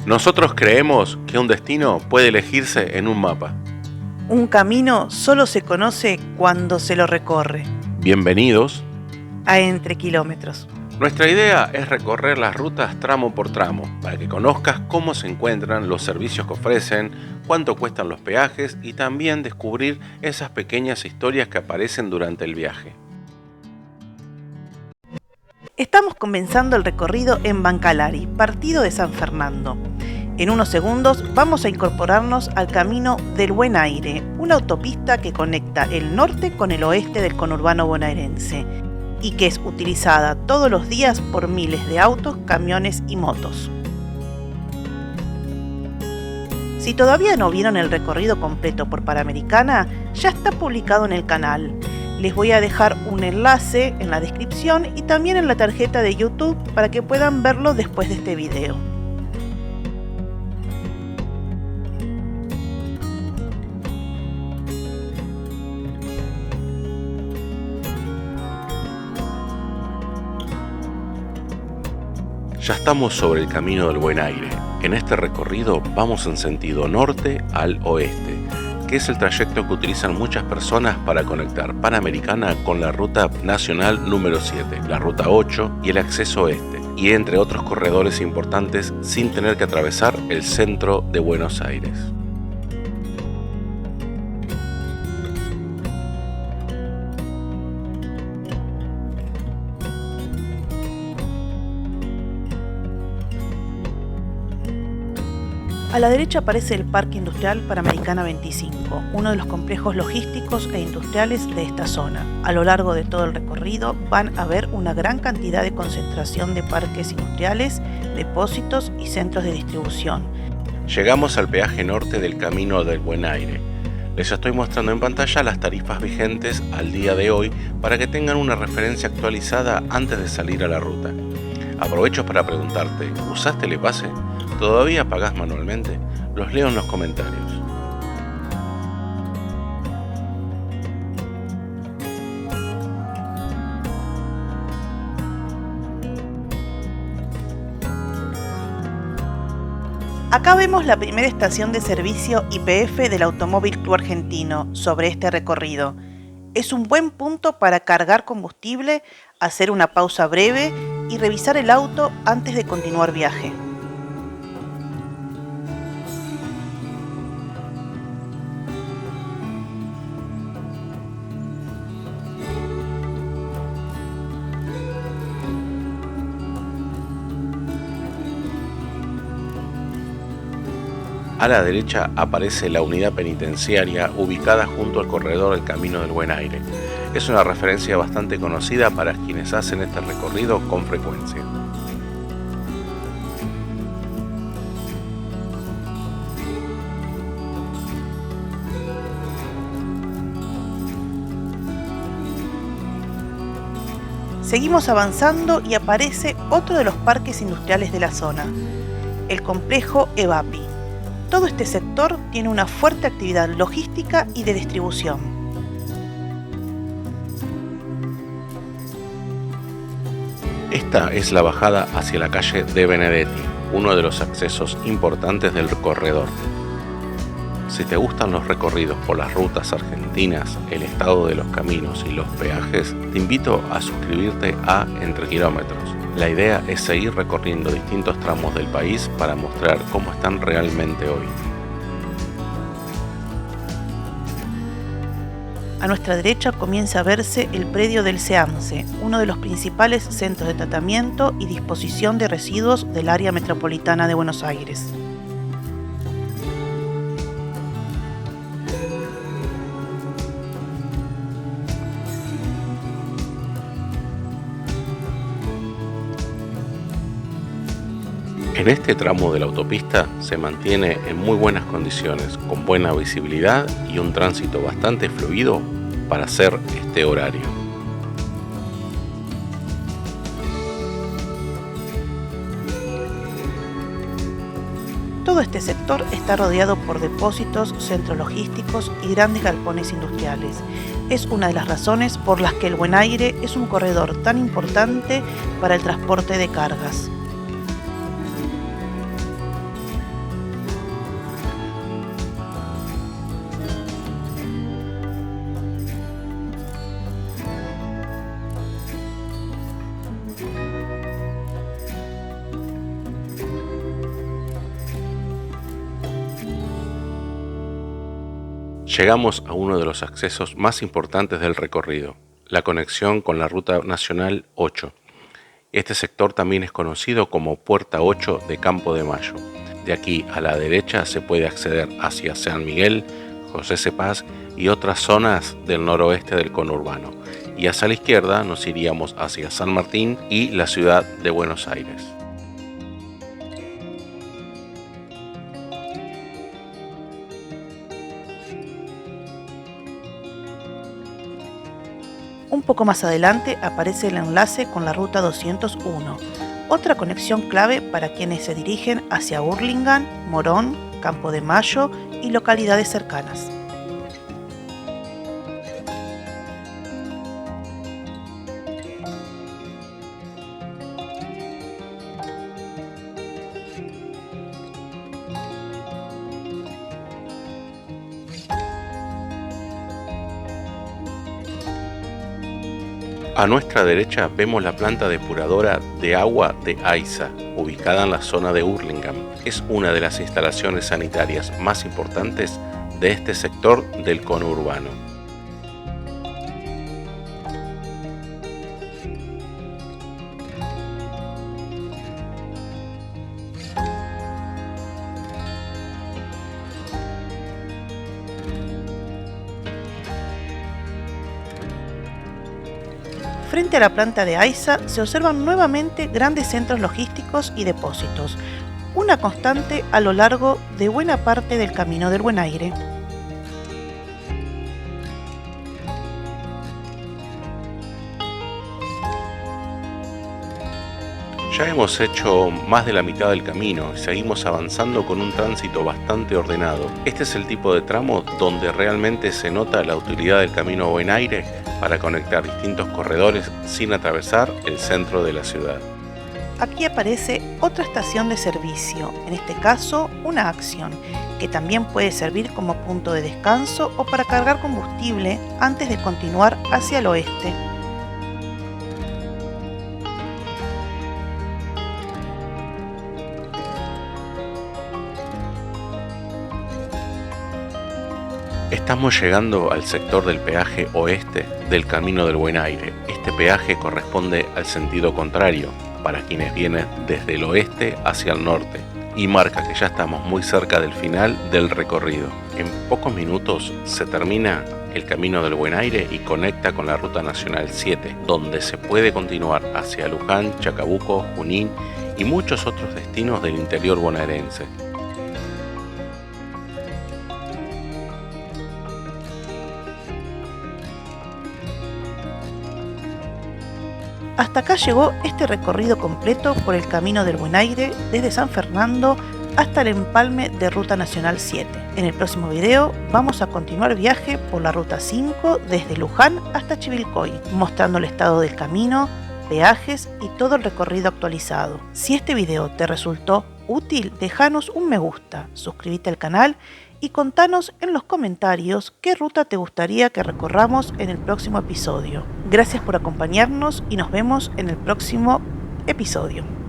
Nosotros creemos que un destino puede elegirse en un mapa. Un camino solo se conoce cuando se lo recorre. Bienvenidos. A Entre Kilómetros. Nuestra idea es recorrer las rutas tramo por tramo, para que conozcas cómo se encuentran, los servicios que ofrecen, cuánto cuestan los peajes y también descubrir esas pequeñas historias que aparecen durante el viaje. Estamos comenzando el recorrido en Bancalari, partido de San Fernando. En unos segundos vamos a incorporarnos al Camino del Buen Aire, una autopista que conecta el norte con el oeste del conurbano bonaerense y que es utilizada todos los días por miles de autos, camiones y motos. Si todavía no vieron el recorrido completo por Panamericana, ya está publicado en el canal. Les voy a dejar un enlace en la descripción y también en la tarjeta de YouTube para que puedan verlo después de este video. Ya estamos sobre el Camino del Buen Aire. En este recorrido vamos en sentido norte al oeste, que es el trayecto que utilizan muchas personas para conectar Panamericana con la ruta nacional número 7, la ruta 8 y el acceso oeste, y entre otros corredores importantes sin tener que atravesar el centro de Buenos Aires. A la derecha aparece el Parque Industrial Panamericana 25, uno de los complejos logísticos e industriales de esta zona. A lo largo de todo el recorrido van a ver una gran cantidad de concentración de parques industriales, depósitos y centros de distribución. Llegamos al peaje norte del Camino del Buen Aire. Les estoy mostrando en pantalla las tarifas vigentes al día de hoy para que tengan una referencia actualizada antes de salir a la ruta. Aprovecho para preguntarte, ¿usaste el pase? ¿Todavía pagás manualmente? Los leo en los comentarios. Acá vemos la primera estación de servicio YPF del Automóvil Club Argentino sobre este recorrido. Es un buen punto para cargar combustible, hacer una pausa breve y revisar el auto antes de continuar viaje. A la derecha aparece la unidad penitenciaria ubicada junto al corredor del Camino del Buen Aire. Es una referencia bastante conocida para quienes hacen este recorrido con frecuencia. Seguimos avanzando y aparece otro de los parques industriales de la zona, el complejo EVAPI. Todo este sector tiene una fuerte actividad logística y de distribución. Esta es la bajada hacia la calle De Benedetti, uno de los accesos importantes del corredor. Si te gustan los recorridos por las rutas argentinas, el estado de los caminos y los peajes, te invito a suscribirte a Entre Kilómetros. La idea es seguir recorriendo distintos tramos del país para mostrar cómo están realmente hoy. A nuestra derecha comienza a verse el predio del SEAMSE, uno de los principales centros de tratamiento y disposición de residuos del área metropolitana de Buenos Aires. En este tramo de la autopista se mantiene en muy buenas condiciones, con buena visibilidad y un tránsito bastante fluido para hacer este horario. Todo este sector está rodeado por depósitos, centros logísticos y grandes galpones industriales. Es una de las razones por las que el Buen Aire es un corredor tan importante para el transporte de cargas. Llegamos a uno de los accesos más importantes del recorrido, la conexión con la Ruta Nacional 8. Este sector también es conocido como Puerta 8 de Campo de Mayo. De aquí a la derecha se puede acceder hacia San Miguel, José Cepaz y otras zonas del noroeste del conurbano. Y hacia la izquierda nos iríamos hacia San Martín y la ciudad de Buenos Aires. Un poco más adelante aparece el enlace con la Ruta 201, otra conexión clave para quienes se dirigen hacia Hurlingham, Morón, Campo de Mayo y localidades cercanas. A nuestra derecha vemos la planta depuradora de agua de AISA, ubicada en la zona de Hurlingham. Es una de las instalaciones sanitarias más importantes de este sector del conurbano. Frente a la planta de AISA se observan nuevamente grandes centros logísticos y depósitos, una constante a lo largo de buena parte del Camino del Buen Aire. Ya hemos hecho más de la mitad del camino y seguimos avanzando con un tránsito bastante ordenado. Este es el tipo de tramo donde realmente se nota la utilidad del Camino Buen Aire para conectar distintos corredores sin atravesar el centro de la ciudad. Aquí aparece otra estación de servicio, en este caso una Action, que también puede servir como punto de descanso o para cargar combustible antes de continuar hacia el oeste. Estamos llegando al sector del peaje oeste del Camino del Buen Aire. Este peaje corresponde al sentido contrario, para quienes vienen desde el oeste hacia el norte, y marca que ya estamos muy cerca del final del recorrido. En pocos minutos se termina el Camino del Buen Aire y conecta con la Ruta Nacional 7, donde se puede continuar hacia Luján, Chacabuco, Junín y muchos otros destinos del interior bonaerense. Hasta acá llegó este recorrido completo por el Camino del Buen Aire desde San Fernando hasta el empalme de Ruta Nacional 7. En el próximo video vamos a continuar viaje por la Ruta 5 desde Luján hasta Chivilcoy, mostrando el estado del camino, peajes y todo el recorrido actualizado. Si este video te resultó útil, déjanos un me gusta, suscríbete al canal y contanos en los comentarios qué ruta te gustaría que recorramos en el próximo episodio. Gracias por acompañarnos y nos vemos en el próximo episodio.